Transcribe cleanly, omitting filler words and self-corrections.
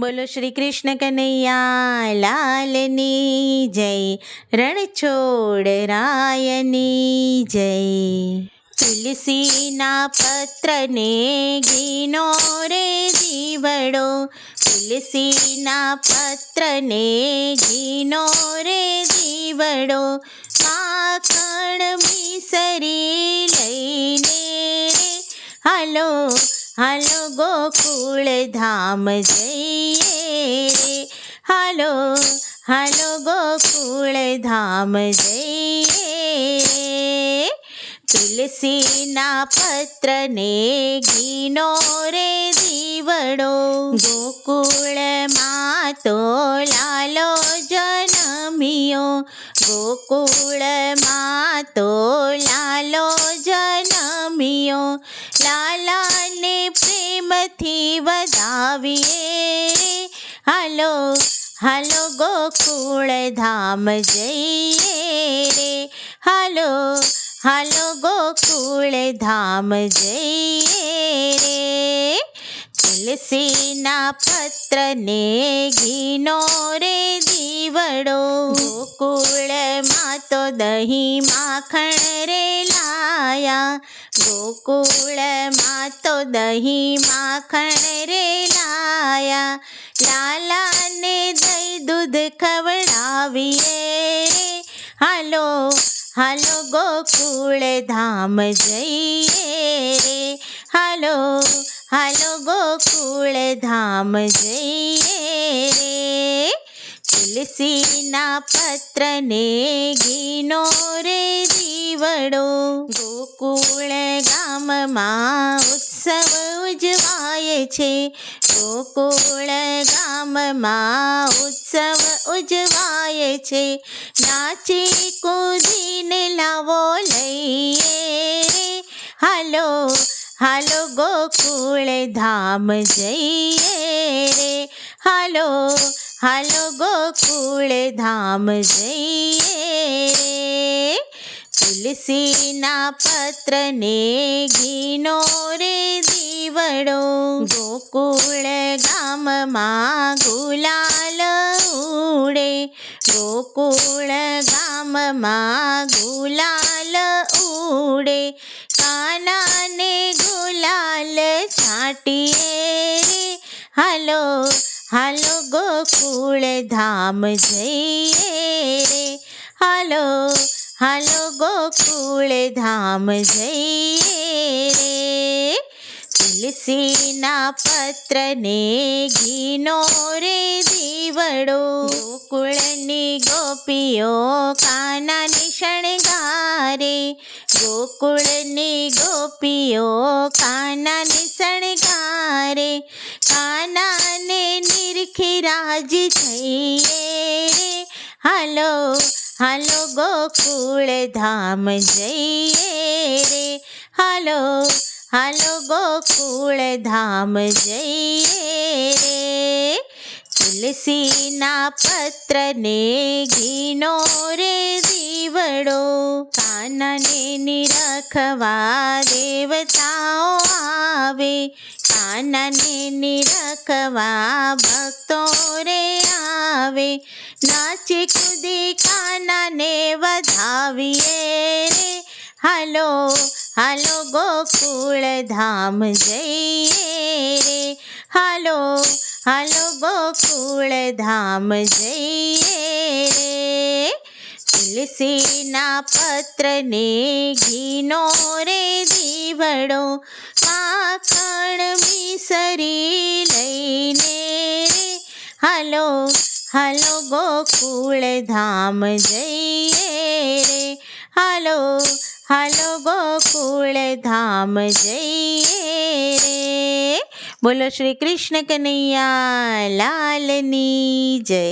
બોલો શ્રી કૃષ્ણ કનૈયા લાલની જય, રણછોડ રાયની જય. તુલસીના પત્રને ઘીનો રે દીવડો, તુલસીના પત્રને ઘીનો રે દીવડો, માખણ મિસરી લઈને રે હાલો હાલો ગોકુળ ધામ જઈએ રે, હાલો હાલો ગોકુળ ધામ જઈએ રે. તુલસીના પત્રને ઘીનો રે દીવડો, ગોકુળમાં તો લાલો જનમિયો, ગોકુળમાં તો લાલો જનમિયો, લાલાને પ્રેમથી વધાવીએ રે હાલો હાલો ગોકુળ ધામ જઈએ રે, હાલો હાલો ગોકુળ ધામ જઈએ રે. તુલસીના પત્રને ઘીનો રે દીવડો, ગોકુળમાં તો દહીં માખણ રે લાયા, ગોકુળમાં તો દહીં માખણ રે લાયા, લાલાને દહીં દૂધ ખવડાવીએ રે હાલો હાલો ગોકુળ ધામ જઈએ રે, હાલો હાલો ગોકુળ ધામ જઈએ રે. તુલસીના પત્રને ઘીનો રે દીવડો, ગોકુળ ગામમાં ઉત્સવ ઉજવાય છે, ગોકુળ ગામમાં ઉત્સવ ઉજવાય છે, નાચી કૂદીને લાવો લઈએ રે હાલો હાલો ગોકુળ ધામ જઈએ રે, હાલો હાલો ગોકુળ ધામ જઈએ રે. તુલસીના પત્રને ઘીનો રે દીવડો, ગોકુળ ગામમાં ગુલાલ ઉડે, ગોકુળ ગામમાં ગુલાલ ઉડે, કાનાને ગુલાલ છાંટીએ રે હાલો હાલો ગોકુળ ધામ જઈએ રે, હાલો હાલો ગોકુળ ધામ જઈએ રે. તુલસીના પત્રને ઘીનો રે દીવડો, ગોકુળની ગોપીઓ કાનાને શણગારે, ગોકુળની ગોપીઓ કાનાને શણગારે, કાનાને નિરખી રાજી થઈએ રે હાલો હાલો ગોકુળ ધામ જઈએ રે, હાલો હાલો ગોકુળ ધામ જઈએ રે. તુલસીના પત્રને ઘીનો રે દીવડો, કાનાને નિરખવા દેવતાઓ આવે, કાનાને નિરખવા ભક્તો રે આવે, નાચી કૂદી કાનાને વધાવીએ રે હાલો હાલો ગોકુળ ધામ જઈએ રે, હાલો હાલો ગોકુળ ધામ જઈએ રે. તુલસીના પત્રને ઘીનો રે દીવડો, માખણ મિસરી લઈને રે હાલો હાલો ગોકુળ ધામ જઈએ રે, હાલો હાલો ગોકુળ ધામ જઈએ રે. બોલો શ્રી કૃષ્ણ કનૈયા લાલની જય.